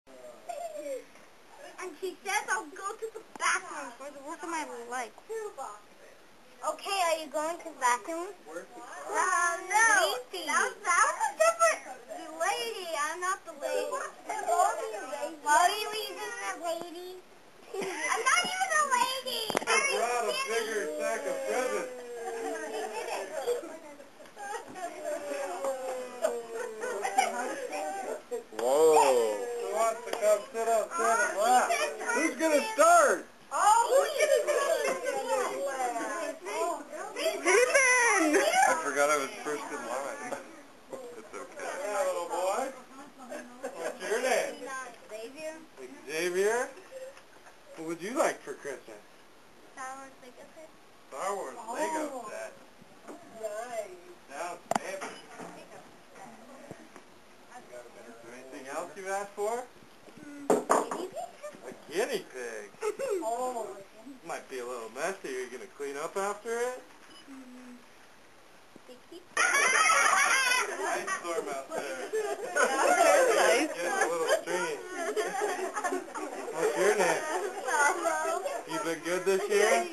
And she says I'll go to the bathroom for the rest of my life. Okay, are you going to the bathroom? No. That was a different lady. I'm not the lady. Why are you even a lady? I'm not even a lady. I brought a bigger sack of presents. Whoa. Who wants to come sit outside and laugh? Who's going to start? I forgot I was first in line. It's okay. Hey, little boy. What's your name? Xavier. Xavier? What would you like for Christmas? Star Wars Lego set. Star Wars Lego set. Outstanding. Anything else you asked for? A guinea pig. Might be a little messy. Are you going to clean up after it? Nice storm out there. Nice. Getting a little stringy. What's your name? You been good this year?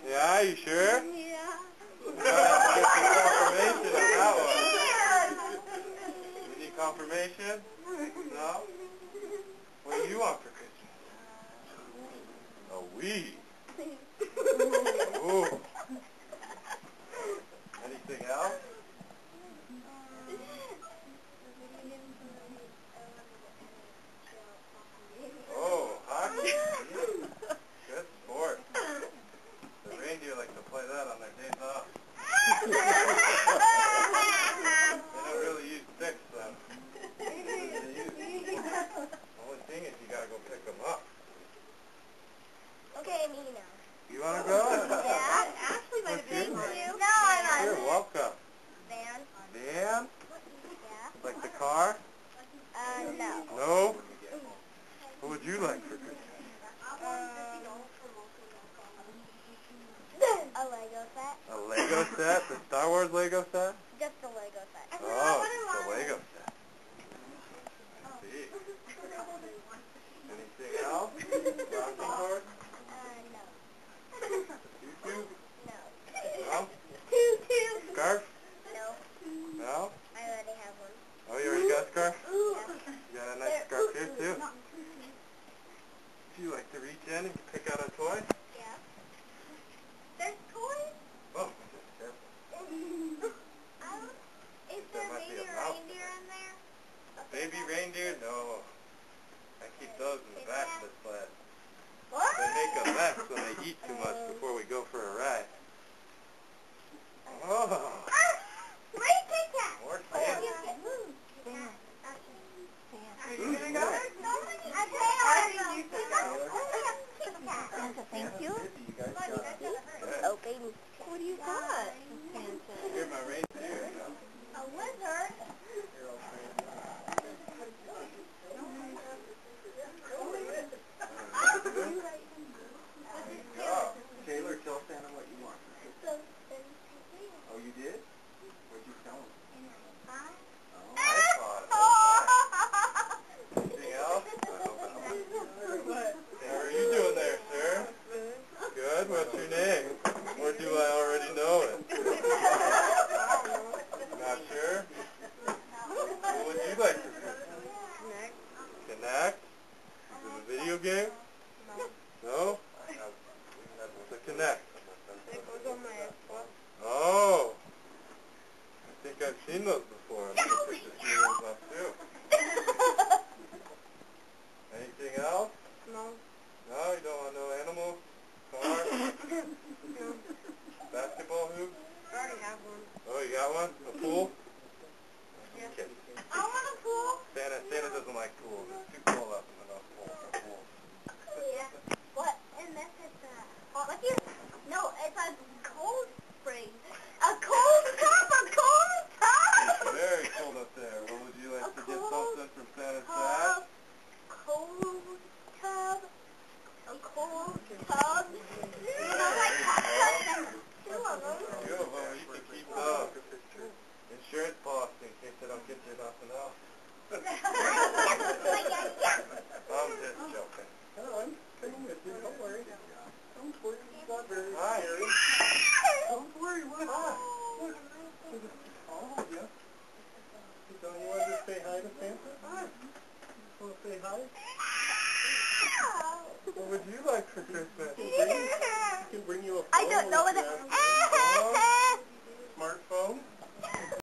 Yeah, you sure? Yeah. You have to get some confirmation on that one. You need confirmation? No? What do you want for Christmas? A Wii. Ooh. Anything else? Oh, hockey. Good sport. The reindeer like to play that on their days off. They don't really use sticks, though. The only thing is you gotta go pick them up. Okay, me now. You wanna go? Yeah. Ashley might have been you. No, I'm not. You're welcome. Van. Van? Yeah. Like the car? No. No? What would you like for Christmas? A Lego set. A Lego set? The Star Wars Lego set? Just a Lego set. Oh, it's a Lego set. I see. Anything else? Rocking horse? No. Tutu? No. No? Tutu. Scarf? No. No? I already have one. Oh, you already got a scarf? Yeah. You got a nice scarf here, too. Do you like to reach in and pick out a toy? Yeah. There's toys? Oh, just careful. Is There there might be baby a mouse reindeer in there? Baby reindeer? No. I keep those in the back of the sled. What? They make a mess when they eat too much before we go for a ride. Oh, Where's Kit Kat? more candy. Are you gonna go? I think you should go. Thank say hi to Santa? Hi. Want to say hi? What would you like for Christmas?